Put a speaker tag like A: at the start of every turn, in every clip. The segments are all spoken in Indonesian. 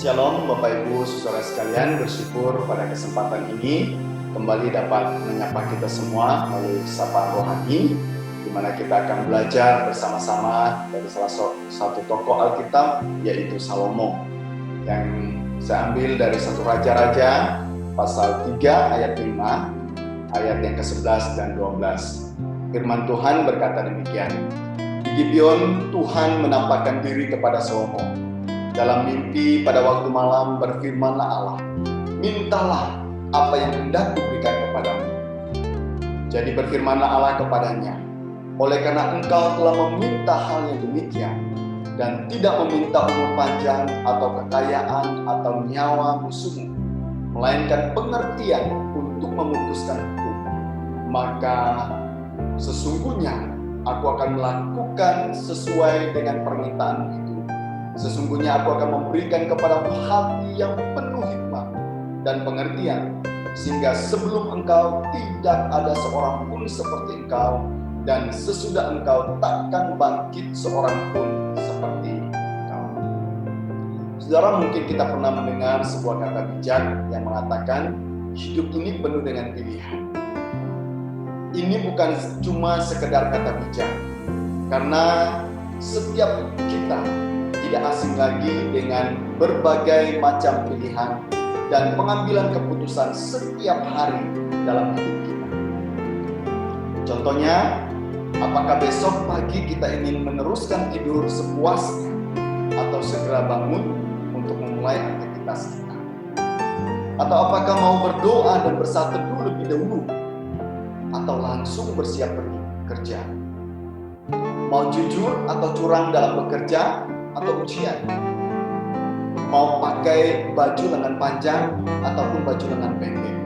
A: Shalom Bapak Ibu Saudara sekalian, bersyukur pada kesempatan ini kembali dapat menyapa kita semua melalui sapaan rohani, di mana kita akan belajar bersama-sama dari salah satu tokoh Alkitab, yaitu Salomo, yang saya ambil dari 1 Raja-Raja pasal 3 ayat 5, ayat yang ke-11 dan 12. Firman Tuhan berkata demikian: Di Gibeon Tuhan menampakkan diri kepada Salomo. Dalam mimpi pada waktu malam berfirmanlah Allah, mintalah apa yang hendak kuberikan kepadamu. Jadi berfirmanlah Allah kepadanya, oleh karena engkau telah meminta hal yang demikian, dan tidak meminta umur panjang atau kekayaan atau nyawa musuhmu, melainkan pengertian untuk memutuskan hukum, maka sesungguhnya aku akan melakukan sesuai dengan permintaanmu itu. Sesungguhnya aku akan memberikan kepadamu hati yang penuh hikmat dan pengertian, sehingga sebelum engkau tidak ada seorang pun seperti engkau, dan sesudah engkau takkan bangkit seorang pun seperti engkau. Saudara, mungkin kita pernah mendengar sebuah kata bijak yang mengatakan hidup ini penuh dengan pilihan. Ini bukan cuma sekedar kata bijak, karena setiap kita tidak asing lagi dengan berbagai macam pilihan dan pengambilan keputusan setiap hari dalam hidup kita. Contohnya, apakah besok pagi kita ingin meneruskan tidur sepuasnya atau segera bangun untuk memulai aktivitas kita? Atau apakah mau berdoa dan bersatu lebih dahulu atau langsung bersiap pergi kerja? Mau jujur atau curang dalam bekerja atau ujian? Mau pakai baju lengan panjang ataupun baju lengan pendek?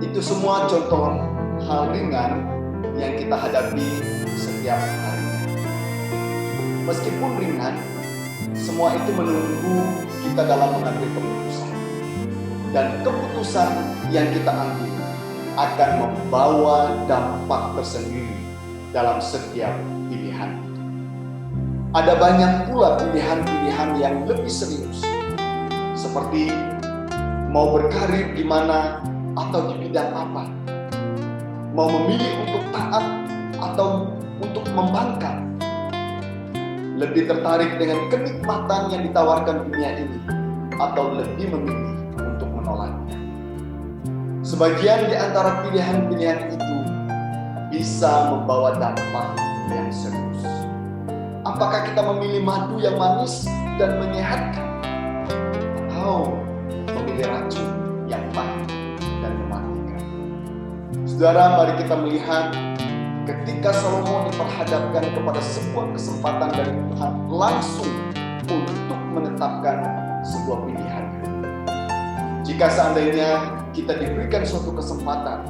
A: Itu semua contoh hal ringan yang kita hadapi setiap harinya. Meskipun ringan, semua itu menunggu kita dalam mengambil keputusan. Dan keputusan yang kita ambil akan membawa dampak tersendiri dalam setiap pilihan. Ada banyak pula pilihan-pilihan yang lebih serius, seperti mau berkarir di mana atau di bidang apa, mau memilih untuk taat atau untuk membangkang, lebih tertarik dengan kenikmatan yang ditawarkan dunia ini atau lebih memilih untuk menolaknya. Sebagian di antara pilihan-pilihan itu bisa membawa dampak yang serius. Apakah kita memilih madu yang manis dan menyehatkan, atau memilih racun yang pahit dan mematikan? Saudara, mari kita melihat ketika Salomo diperhadapkan kepada sebuah kesempatan dari Tuhan langsung untuk menetapkan sebuah pilihan. Jika seandainya kita diberikan suatu kesempatan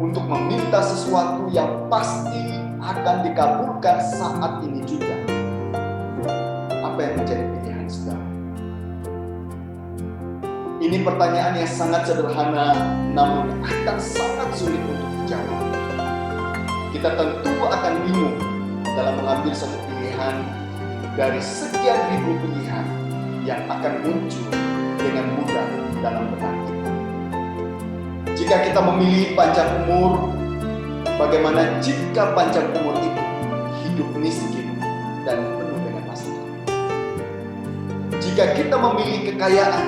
A: untuk meminta sesuatu yang pasti akan dikabulkan saat ini juga, apa yang menjadi pilihan saudara? Ini pertanyaan yang sangat sederhana, namun akan sangat sulit untuk dijawab. Kita tentu akan bingung dalam mengambil satu pilihan dari sekian ribu pilihan yang akan muncul dengan mudah dalam benak kita. Jika kita memilih panjang umur, bagaimana jika panjang umur itu hidup miskin dan penuh dengan masalah? Jika kita memilih kekayaan,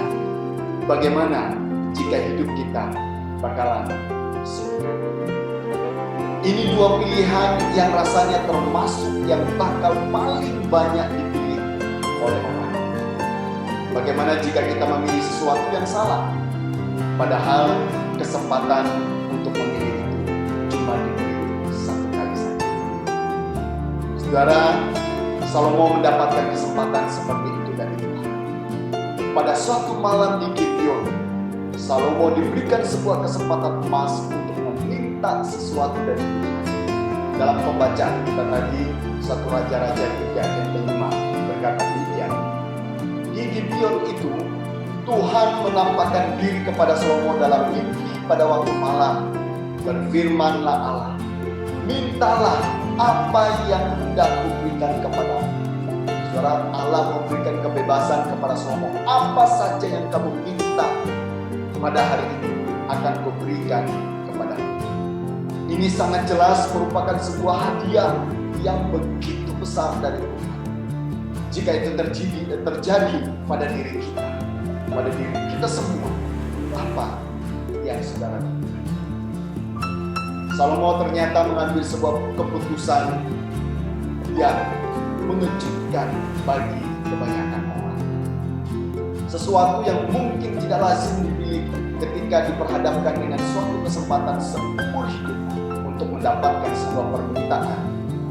A: bagaimana jika hidup kita bakalan miskin? Ini dua pilihan yang rasanya termasuk yang bakal paling banyak dipilih oleh orang. Bagaimana jika kita memilih sesuatu yang salah, padahal kesempatan untuk memilih itu cuma diberi satu kali saja? Saudara, Salomo mendapatkan kesempatan seperti itu dari Tuhan. Pada suatu malam di Gibeon, Salomo diberikan sebuah kesempatan emas untuk meminta sesuatu dari Tuhan. Dalam pembacaan kita tadi, 1 Raja-Raja 3 ayat 5 berkata demikian. Di Gibeon itu, Tuhan menampakkan diri kepada Salomo dalam mimpi pada waktu malam. Berfirmanlah Allah, mintalah apa yang hendak kuberikan kepadamu. Saudara, Allah memberikan kebebasan kepada Salomo. Apa saja yang kamu minta pada hari ini akan kuberikan kepadamu. Ini sangat jelas merupakan sebuah hadiah yang begitu besar dari Tuhan. Jika itu terjadi pada diri kita, pada diri kita semua, apa yang saudara lakukan? Salomo ternyata mengambil sebuah keputusan yang mengejutkan bagi kebanyakan orang. Sesuatu yang mungkin tidak lazim dimiliki ketika diperhadapkan dengan suatu kesempatan seumur hidup untuk mendapatkan sebuah permintaan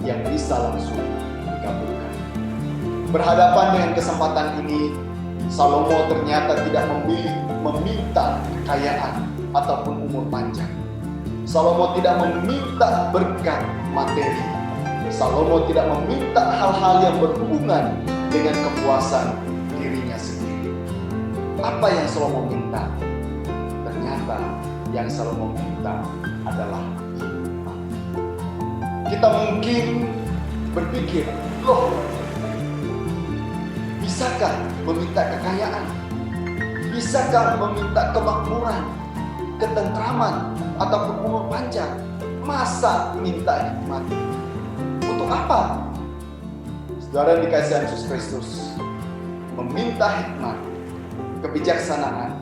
A: yang bisa langsung dikabulkan. Berhadapan dengan kesempatan ini, Salomo ternyata tidak meminta kekayaan ataupun umur panjang. Salomo tidak meminta berkat materi. Salomo tidak meminta hal-hal yang berhubungan dengan kepuasan dirinya sendiri. Apa yang Salomo minta? Ternyata yang Salomo minta adalah hikmat. Kita mungkin berpikir, loh, bisakah meminta kekayaan? Bisakah meminta kemakmuran, ketentraman, ataupun umur panjang? Masa minta hikmat? Untuk apa? Saudara dikasihi Yesus Kristus, meminta hikmat, kebijaksanaan,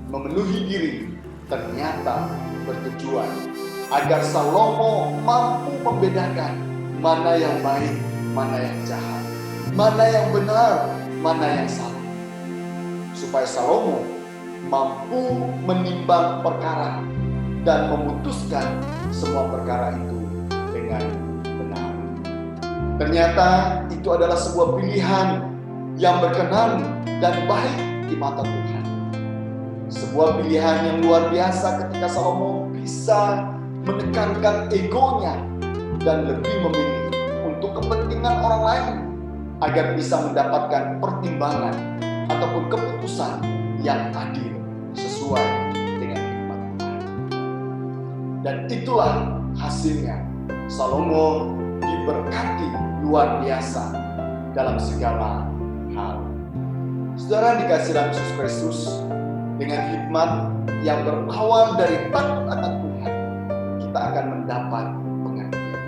A: memenuhi diri ternyata bertujuan agar Salomo mampu membedakan mana yang baik, mana yang jahat, mana yang benar, mana yang salah. Supaya Salomo mampu menimbang perkara dan memutuskan semua perkara itu dengan benar. Ternyata itu adalah sebuah pilihan yang berkenan dan baik di mata Tuhan. Sebuah pilihan yang luar biasa ketika Salomo bisa menekankan egonya dan lebih memilih untuk kepentingan orang lain agar bisa mendapatkan pertimbangan ataupun keputusan yang adil sesuai dengan hikmat Tuhan. Dan itulah hasilnya. Salomo diberkati luar biasa dalam segala hal. Saudara dikasihi dalam Yesus Kristus, dengan hikmat yang berawal dari takut akan Tuhan, kita akan mendapat pengertian.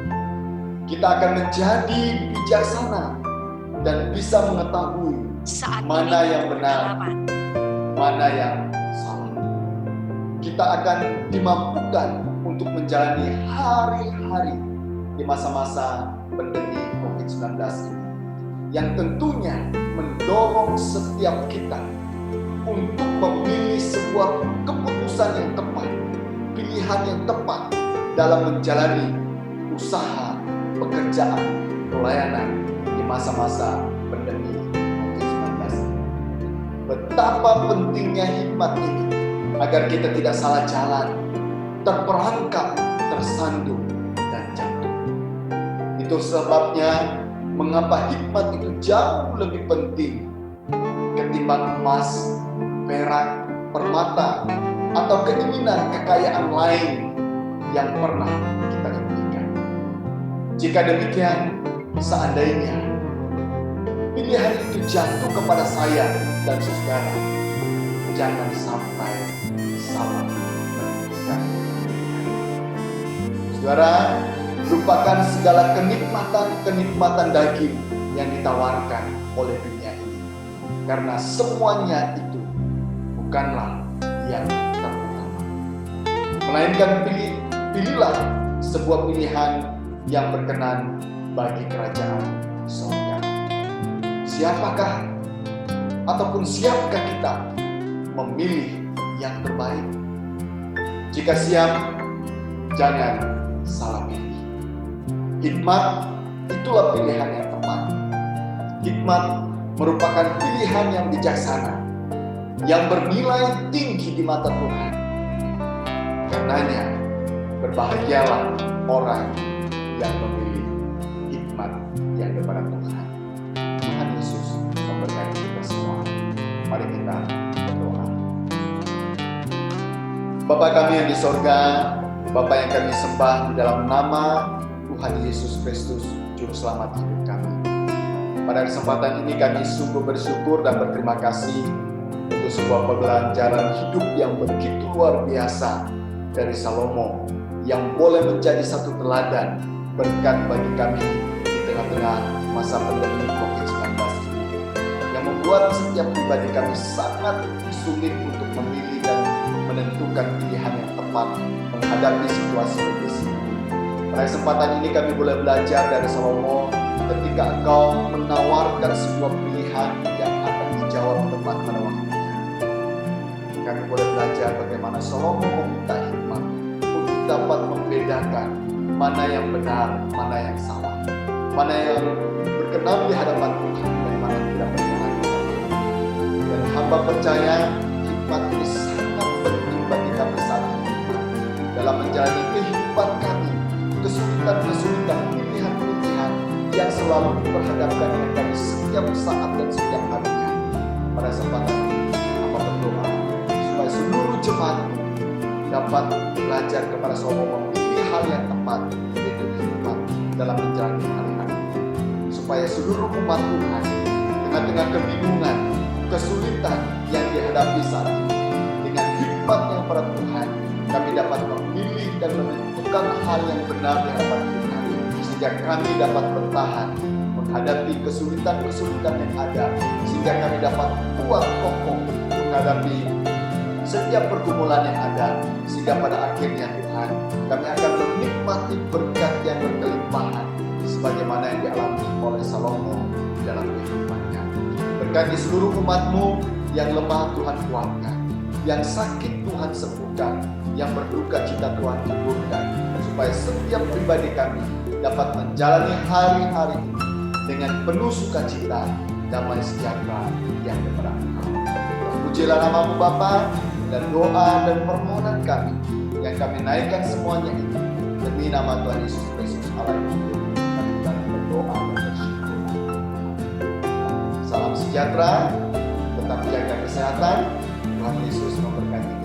A: Kita akan menjadi bijaksana dan bisa mengetahui mana yang benar, mana yang salah. Kita akan dimampukan untuk menjalani hari-hari di masa-masa pandemi COVID-19 ini, yang tentunya mendorong setiap kita untuk memilih sebuah keputusan yang tepat, pilihan yang tepat dalam menjalani usaha, pekerjaan, pelayanan di masa-masa pandemi COVID-19 ini. Betapa pentingnya hikmat ini agar kita tidak salah jalan, terperangkap, tersandung, dan jatuh. Itu sebabnya mengapa hikmat itu jauh lebih penting ketimbang emas, perak, permata, atau keinginan kekayaan lain yang pernah kita impikan. Jika demikian, seandainya pilihan itu jatuh kepada saya dan saudara, jangan sampai salah menentukan pilihan. Saudara, lupakan segala kenikmatan daging yang ditawarkan oleh dunia ini, karena semuanya itu bukanlah yang terutama. Melainkan pilihlah sebuah pilihan yang berkenan bagi kerajaan surga. Siapakah ataupun siapkah kita memilih yang terbaik? Jika siap, jangan salah pilih. Hikmat itulah pilihan yang tepat. Hikmat merupakan pilihan yang bijaksana, yang bernilai tinggi di mata Tuhan. Karenanya, berbahagialah orang yang memilih hikmat yang daripada Tuhan. Tuhan Yesus memberkati kita semua. Mari kita berdoa. Bapa kami yang di sorga, Bapa yang kami sembah di dalam nama Tuhan Yesus Kristus, Juru Selamat hidup kami. Pada kesempatan ini kami sungguh bersyukur dan berterima kasih untuk sebuah pembelajaran hidup yang begitu luar biasa dari Salomo, yang boleh menjadi satu teladan berkat bagi kami di tengah-tengah masa pandemi COVID-19 ini, yang membuat setiap pribadi kami sangat sulit untuk memilih dan menentukan pilihan yang tepat menghadapi situasi kondisi ini. Pada kesempatan ini kami boleh belajar dari Salomo ketika engkau menawarkan sebuah pilihan yang akan dijawab tepat pada waktunya. Kami boleh belajar bagaimana Salomo meminta hikmat untuk dapat membedakan mana yang benar, mana yang salah, mana yang berkenan di hadapan Tuhan dan mana yang tidak berkenan di hadapan Tuhan. Dan hamba percaya hikmat ini sangat penting bagi kami saat ini dalam menjalani kehidupan kami, kesulitan-kesulitan, pilihan-pilihan yang selalu diperhadapkan dengan kami setiap saat dan setiap harinya. Pada kesempatan ini, hamba berdoa supaya seluruh jemaat dapat belajar kepada Salomo memilih hal yang tepat, yaitu hikmat dalam menjalani hari-hari. Supaya seluruh umat Tuhan tengah-tengah kebingungan, kesulitan yang dihadapi saat ini, dengan hikmat yang pada Tuhan, kami dapat memilih dan menentukan hal yang benar di hadapan Tuhan, sehingga kami dapat bertahan menghadapi kesulitan-kesulitan yang ada, sehingga kami dapat kuat kokoh menghadapi setiap pergumulan yang ada, sehingga pada akhirnya Tuhan, kami akan menikmati berkat yang berkelimpahan sebagaimana yang dialami oleh Salomo dalam kehidupannya. Berkati seluruh umat-Mu yang lemah Tuhan kuatkan, yang sakit Tuhan sembuhkan, yang berduka cita Tuhan hiburkan, supaya setiap pribadi kami dapat menjalani hari-hari ini dengan penuh sukacita, damai sejahtera yang daripada Engkau. Terpujilah nama-Mu Bapa, dan doa dan permohonan kami yang kami naikkan semuanya itu demi nama Tuhan Yesus Kristus Allah yang hidup. Kami berdoa dan bersyukur. Salam sejahtera, tetap jaga kesehatan. Tuhan Yesus memberkati.